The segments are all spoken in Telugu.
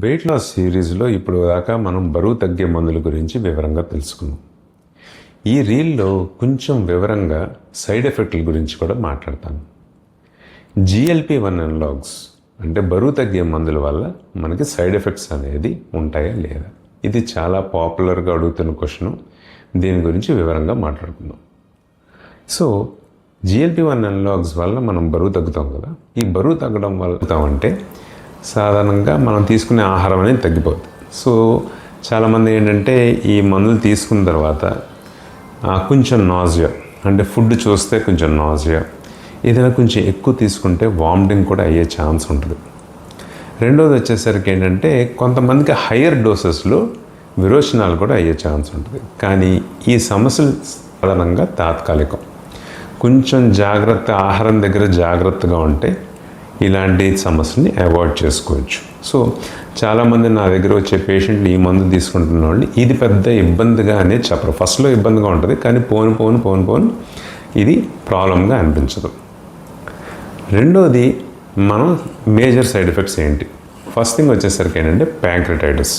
వెయిట్ లాస్ సిరీస్లో ఇప్పుడు దాకా మనం బరువు తగ్గే మందుల గురించి వివరంగా తెలుసుకున్నాం. ఈ రీల్లో కొంచెం వివరంగా సైడ్ ఎఫెక్ట్ల గురించి కూడా మాట్లాడతాను. GLP-1 అనలాగ్స్ అంటే బరువు తగ్గే మందుల వల్ల మనకి సైడ్ ఎఫెక్ట్స్ అనేది ఉంటాయా లేదా, ఇది చాలా పాపులర్గా అడుగుతున్న క్వశ్చను. దీని గురించి వివరంగా మాట్లాడుకుందాం. సో GLP-1 అనలాగ్స్ వల్ల మనం బరువు తగ్గుతాం కదా. ఈ బరువు తగ్గడం వల్ల అంటే సాధారణంగా మనం తీసుకునే ఆహారం అనేది తగ్గిపోతుంది. సో చాలామంది ఏంటంటే ఈ మందులు తీసుకున్న తర్వాత కొంచెం నాజియా, అంటే ఫుడ్ చూస్తే కొంచెం నాజియా, ఏదైనా కొంచెం ఎక్కువ తీసుకుంటే వామిటింగ్ కూడా అయ్యే ఛాన్స్ ఉంటుంది. రెండోది వచ్చేసరికి ఏంటంటే కొంతమందికి హయ్యర్ డోసెస్లో విరోచనాలు కూడా అయ్యే ఛాన్స్ ఉంటుంది. కానీ ఈ సమస్యలు సాధారణంగా తాత్కాలికం. కొంచెం జాగ్రత్త, ఆహారం దగ్గర జాగ్రత్తగా ఉంటే ఇలాంటి సమస్యని అవాయిడ్ చేసుకోవచ్చు. సో చాలామంది నా దగ్గర వచ్చే పేషెంట్లు ఈ మందు తీసుకుంటున్న వాళ్ళు ఇది పెద్ద ఇబ్బందిగా అనేది చెప్పరు. ఫస్ట్లో ఇబ్బందిగా ఉంటుంది, కానీ పోను ఇది ప్రాబ్లంగా అనిపించదు. రెండోది మనం మేజర్ సైడ్ ఎఫెక్ట్స్ ఏంటి? ఫస్ట్ థింగ్ వచ్చేసరికి ఏంటంటే ప్యాంక్రియాటైటిస్.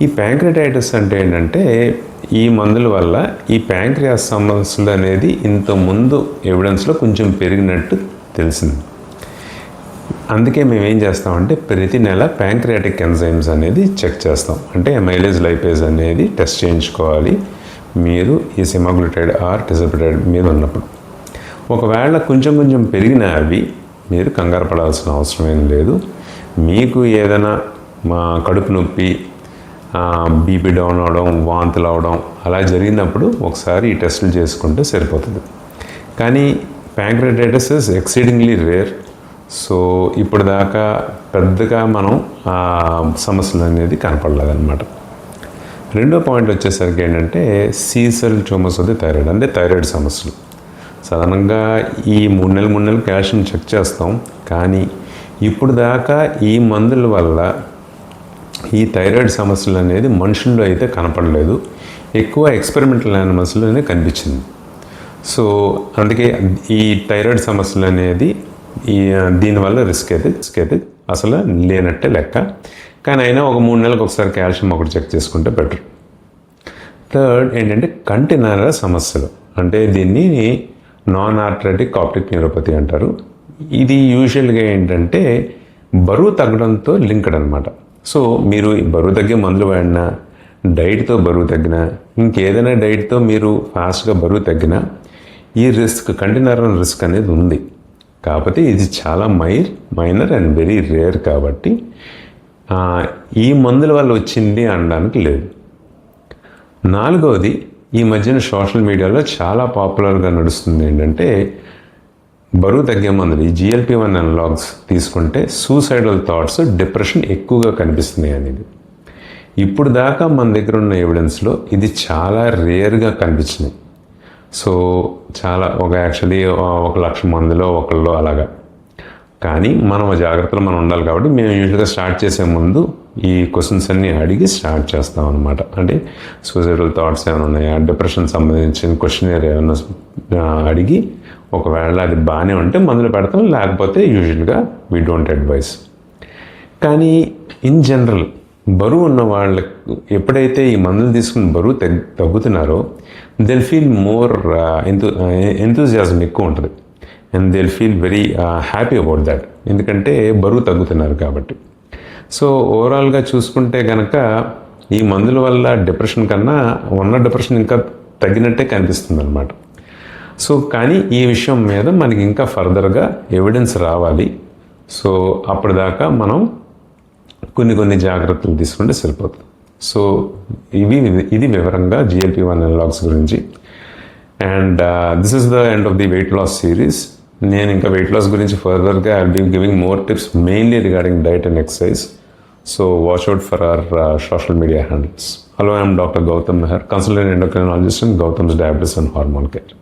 ఈ ప్యాంక్రియాటైటిస్ అంటే ఏంటంటే ఈ మందుల వల్ల ఈ ప్యాంక్రియాస్ సమస్యలు అనేది ఇంతకుముందు ఎవిడెన్స్లో కొంచెం పెరిగినట్టు తెలిసింది. అందుకే మేము ఏం చేస్తామంటే ప్రతి నెల ప్యాంక్రియాటిక్ ఎంజైమ్స్ అనేది చెక్ చేస్తాం. అంటే అమైలేజ్ లైపేజ్ అనేది టెస్ట్ చేయించుకోవాలి మీరు ఈ సెమాగ్లూటైడ్ ఆర్ టిజల్పిటైడ్ మీద ఉన్నప్పుడు. ఒకవేళ కొంచెం పెరిగినా అవి మీరు కంగారు పడాల్సిన అవసరం ఏం లేదు. మీకు ఏదైనా కడుపు నొప్పి, బీపీ డౌన్ అవడం, వాంతులు అవడం అలా జరిగినప్పుడు ఒకసారి ఈ టెస్టులు చేసుకుంటే సరిపోతుంది. కానీ pancreatitis is exceedingly rare. So ఇప్పుడు దాకా పెద్దగా మనం సమస్యలు అనేది కనపడలేదన్నమాట. రెండో పాయింట్ వచ్చేసరికి ఏంటంటే సీసెల్ ట్యూమర్స్ ఆఫ్ ది థైరాయిడ్, అంటే థైరాయిడ్ సమస్యలు. సాధారణంగా ఈ 3 నెలలు కాల్షియం చెక్ చేస్తాం, కానీ ఇప్పుడు దాకా ఈ మందుల వల్ల ఈ థైరాయిడ్ సమస్యలు అనేది మనుషుల్లో అయితే కనపడలేదు. ఎక్కువ ఎక్స్పెరిమెంటల్ యానిమల్స్లోనే కనిపించింది. సో అందుకే ఈ థైరాయిడ్ సమస్యలు అనేది దీనివల్ల రిస్క్ అయితే అసలు లేనట్టే లెక్క. కానీ అయినా ఒక 3 నెలలకు ఒకసారి కాల్షియం ఒకటి చెక్ చేసుకుంటే బెటర్. థర్డ్ ఏంటంటే కంటి నరాల సమస్యలు, అంటే దీన్ని నాన్ ఆర్థరైటిక్ ఆప్టిక్ న్యూరోపతి అంటారు. ఇది యూజువల్గా ఏంటంటే బరువు తగ్గడంతో లింక్డ్ అనమాట. సో మీరు బరువు తగ్గే మందులు వాడినా, డైట్తో బరువు తగ్గినా, ఇంకేదైనా డైట్తో మీరు ఫాస్ట్గా బరువు తగ్గినా ఈ రిస్క్, కంటి నరాల రిస్క్ అనేది ఉంది. కాకపోతే ఇది చాలా మైనర్ అండ్ వెరీ రేర్. కాబట్టి ఈ మందుల వల్ల వచ్చింది అనడానికి లేదు. నాలుగవది, ఈ మధ్యన సోషల్ మీడియాలో చాలా పాపులర్గా నడుస్తుంది ఏంటంటే బరువు తగ్గే మందులు, ఈ GLP-1 అనలాగ్స్ తీసుకుంటే సూసైడల్ థాట్స్, డిప్రెషన్ ఎక్కువగా కనిపిస్తున్నాయి అనేది. ఇప్పుడు దాకా మన దగ్గర ఉన్న ఎవిడెన్స్లో ఇది చాలా రేర్గా కనిపించినాయి. సో చాలా యాక్చువల్లీ 1,00,000 మందిలో ఒకళ్ళు అలాగా. కానీ మనం జాగ్రత్తలో మనం ఉండాలి. కాబట్టి మేము యూజువల్గా స్టార్ట్ చేసే ముందు ఈ క్వశ్చన్స్ అన్నీ అడిగి స్టార్ట్ చేస్తాం అనమాట. అంటే సూసైడల్ థాట్స్ ఏమైనా ఉన్నాయా, డిప్రెషన్ సంబంధించిన క్వశ్చనర్ ఏమైనా అడిగి ఒకవేళ అది బాగానే ఉంటే మందులు పెడతాం, లేకపోతే యూజువల్గా వీ డోంట్ అడ్వైస్. కానీ ఇన్ జనరల్ బరువు ఉన్న వాళ్ళకు ఎప్పుడైతే ఈ మందులు తీసుకుని బరువు తగ్గుతున్నారో దిల్ ఫీల్ మోర్ ఎంతూజియాజం ఎక్కువ ఉంటుంది, and Dil feel very happy about that. ఎందుకంటే బరువు తగ్గుతున్నారు కాబట్టి. సో ఓవరాల్గా చూసుకుంటే కనుక ఈ మందుల వల్ల డిప్రెషన్ కన్నా ఉన్న డిప్రెషన్ ఇంకా తగ్గినట్టే కనిపిస్తుంది అనమాట. సో కానీ ఈ విషయం మీద మనకి ఇంకా ఫర్దర్గా ఎవిడెన్స్ రావాలి. సో అప్పటిదాకా మనం కొన్ని జాగ్రత్తలు తీసుకుంటే సరిపోతుంది. సో ఇది వివరంగా GLP-1 అనలాగ్స్ గురించి. And this is the end of the weight loss series. నేను ఇంకా వెయిట్ లాస్ గురించి ఫర్దర్గా I will be giving more tips mainly regarding diet and exercise. So watch out for our social media handles. Hello, I am Dr. Gautam Meher, consultant endocrinologist in Gautam's Diabetes and Hormone Care.